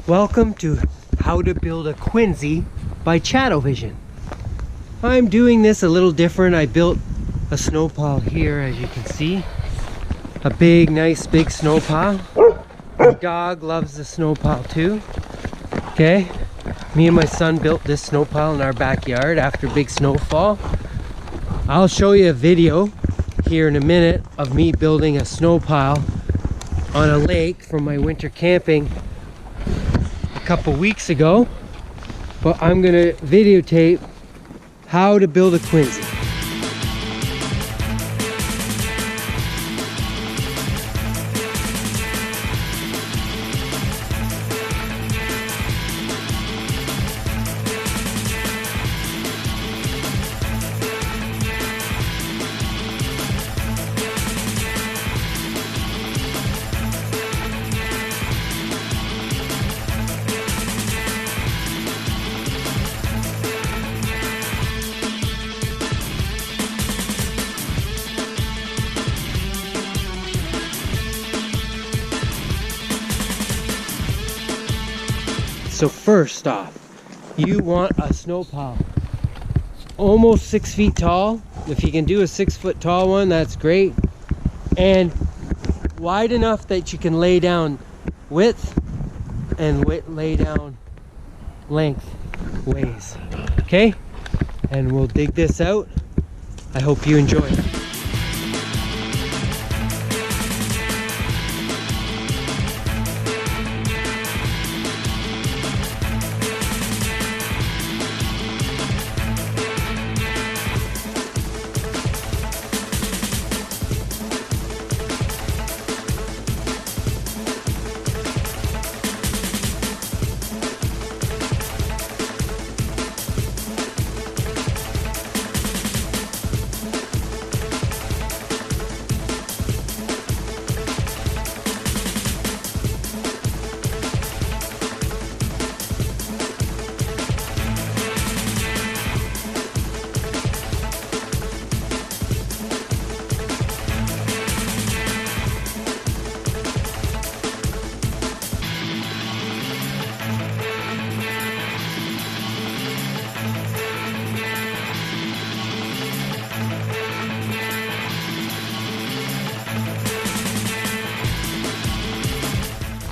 Welcome to How to Build a Quinzhee by Vision. I'm doing this a little different. I built a snow pile here, as you can see. A big, nice big snow pile. My dog loves the snow pile too. Okay, me and my son built this snow pile in our backyard after big snowfall. I'll show you a video here in a minute of me building a snow pile on a lake from my winter camping a couple weeks ago, but I'm gonna videotape how to build a quinzhee. So first off, you want a snow pile almost 6 feet tall. If you can do a 6 foot tall one, that's great. And wide enough that you can lay down width and lay down length ways. Okay? And we'll dig this out. I hope you enjoy it.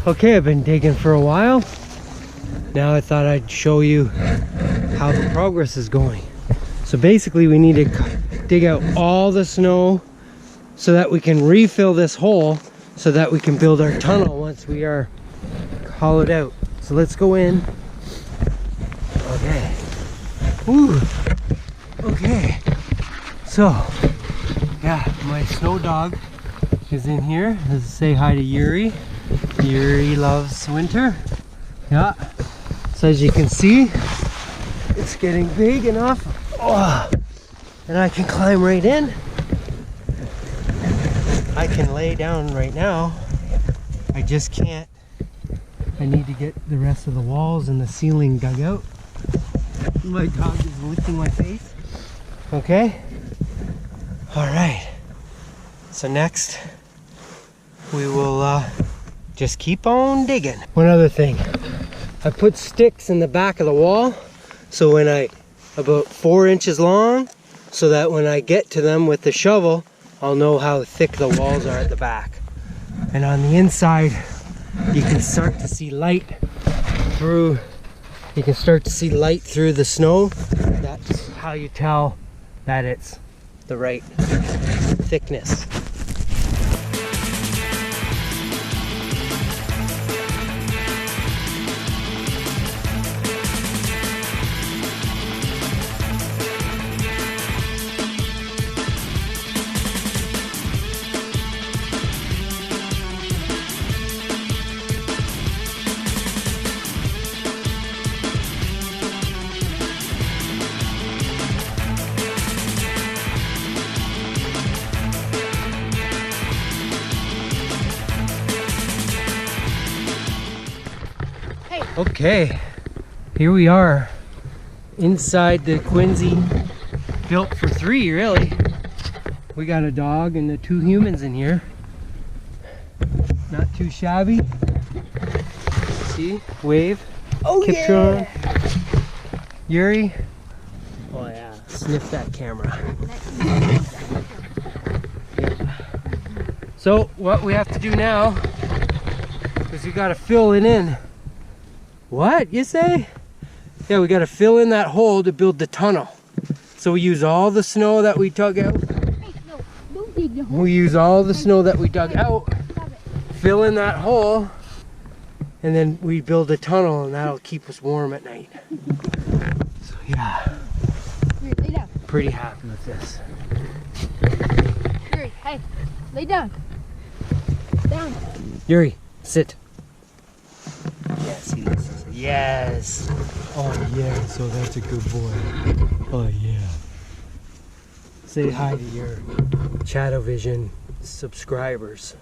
Okay, I've been digging for a while. Now I thought I'd show you how the progress is going. So basically we need to dig out all the snow so that we can refill this hole so that we can build our tunnel once we are hollowed out. So let's go in. Okay. Woo. Okay. So, yeah, my snow dog is in here. Let's say hi to Yuri. Yuri loves winter. Yeah. So as you can see, it's getting big enough. Oh, and I can climb right in. I can lay down right now. I just can't. I need to get the rest of the walls and the ceiling dug out. My dog is licking my face. Okay. All right. So next, we will just keep on digging. One other thing, I put sticks in the back of the wall, so when about 4 inches long, so that when I get to them with the shovel, I'll know how thick the walls are at the back. And on the inside, you can start to see light through. You can start to see light through the snow. That's how you tell that it's the right thickness. Okay, here we are inside the quinzhee, built for 3 really. We got a dog and the 2 humans in here. Not too shabby. See? Wave. Oh Kiptron. yeah! Yuri. Oh yeah. Sniff that camera. So what we have to do now is we gotta fill it in. What you say? Yeah, we gotta fill in that hole to build the tunnel. So we use all the snow that we dug out. We use all the snow that we dug out, fill in that hole, and then we build a tunnel, and that'll keep us warm at night. So yeah, pretty happy with this. Yuri, hey, lay down. Down. Yuri, sit. Yes, he listens. Yes. Oh yeah, so that's a good boy. Oh yeah. Say hi to your Chat-O-Vision subscribers.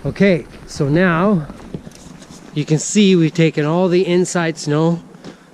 Okay, so now you can see we've taken all the inside snow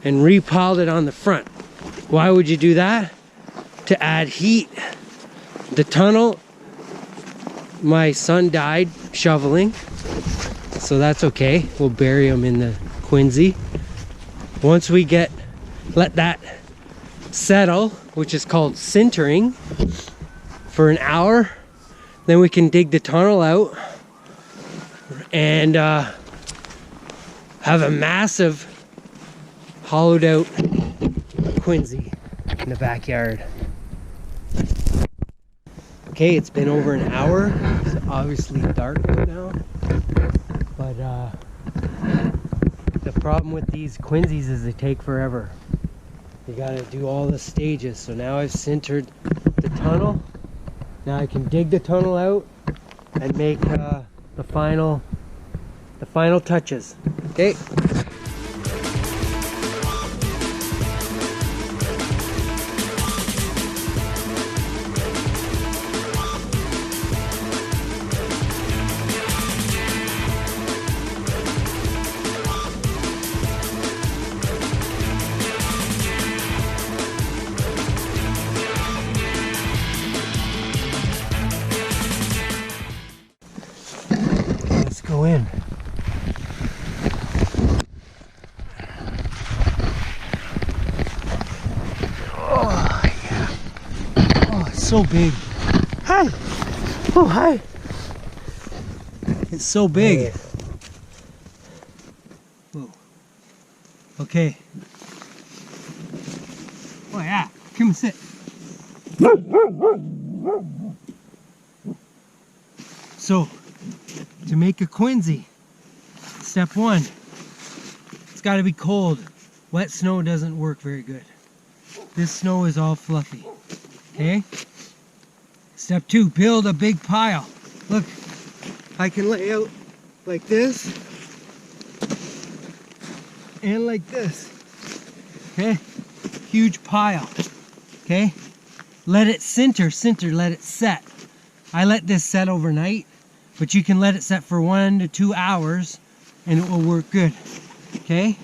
and repiled it on the front. Why would you do that? To add heat. The tunnel, my son died shoveling, so that's okay. We'll bury him in the quinzhee. Once we let that settle, which is called sintering, for an hour, then we can dig the tunnel out and have a massive hollowed out quinzhee in the backyard. Okay, it's been over an hour. It's obviously dark right now, but the problem with these quinzhees is they take forever. You gotta do all the stages. So now I've sintered the tunnel. Now I can dig the tunnel out and make the final touches. Okay. Let's go in. Oh yeah. Oh, it's so big. Hi. Oh hi. It's so big. Whoa. Okay. Oh yeah. Come and sit. So, to make a quinzhee, step one, it's got to be cold. Wet snow doesn't work very good. This snow is all fluffy. Okay? Step two, build a big pile. Look, I can lay out like this and like this. Okay? Huge pile. Okay? Let it sinter, let it set. I let this set overnight, but you can let it set for 1 to 2 hours and it will work good. Okay?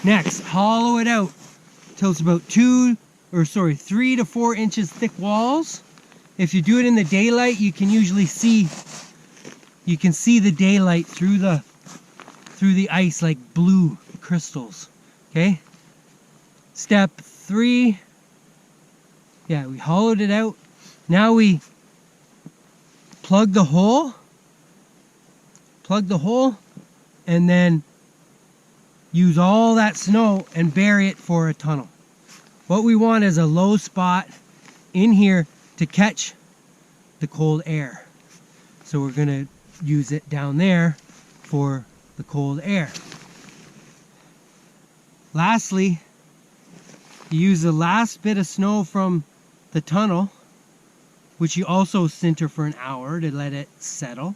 Next, hollow it out till it's about 3 to 4 inches thick walls. If you do it in the daylight, you can usually see the daylight through the ice like blue crystals. Okay? Step 3, yeah, we hollowed it out. Now we plug the hole, and then use all that snow and bury it for a tunnel. What we want is a low spot in here to catch the cold air. So we're gonna use it down there for the cold air. Lastly, you use the last bit of snow from the tunnel, which you also sinter for an hour to let it settle.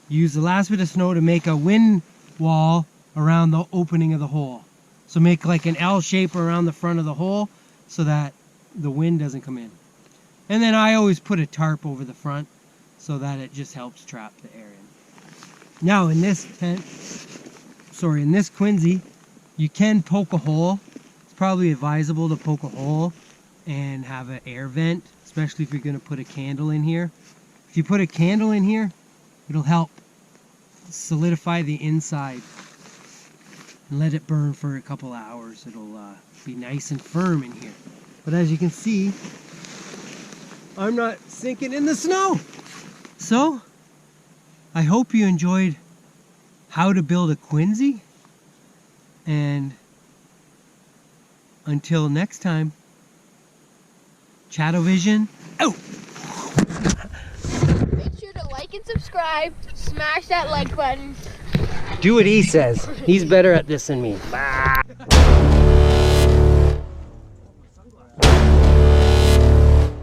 Use the last bit of snow to make a wind wall around the opening of the hole. So make like an L shape around the front of the hole so that the wind doesn't come in. And then I always put a tarp over the front so that it just helps trap the air in. Now in this tent, in this quinzhee, you can poke a hole. It's probably advisable to poke a hole and have an air vent, especially if you're going to put a candle in here. If you put a candle in here, it'll help solidify the inside and let it burn for a couple hours. It'll be nice and firm in here. But as you can see, I'm not sinking in the snow. So, I hope you enjoyed how to build a quinzhee. And until next time, Chattovision out! Make sure to like and subscribe. Smash that like button. Do what he says. He's better at this than me.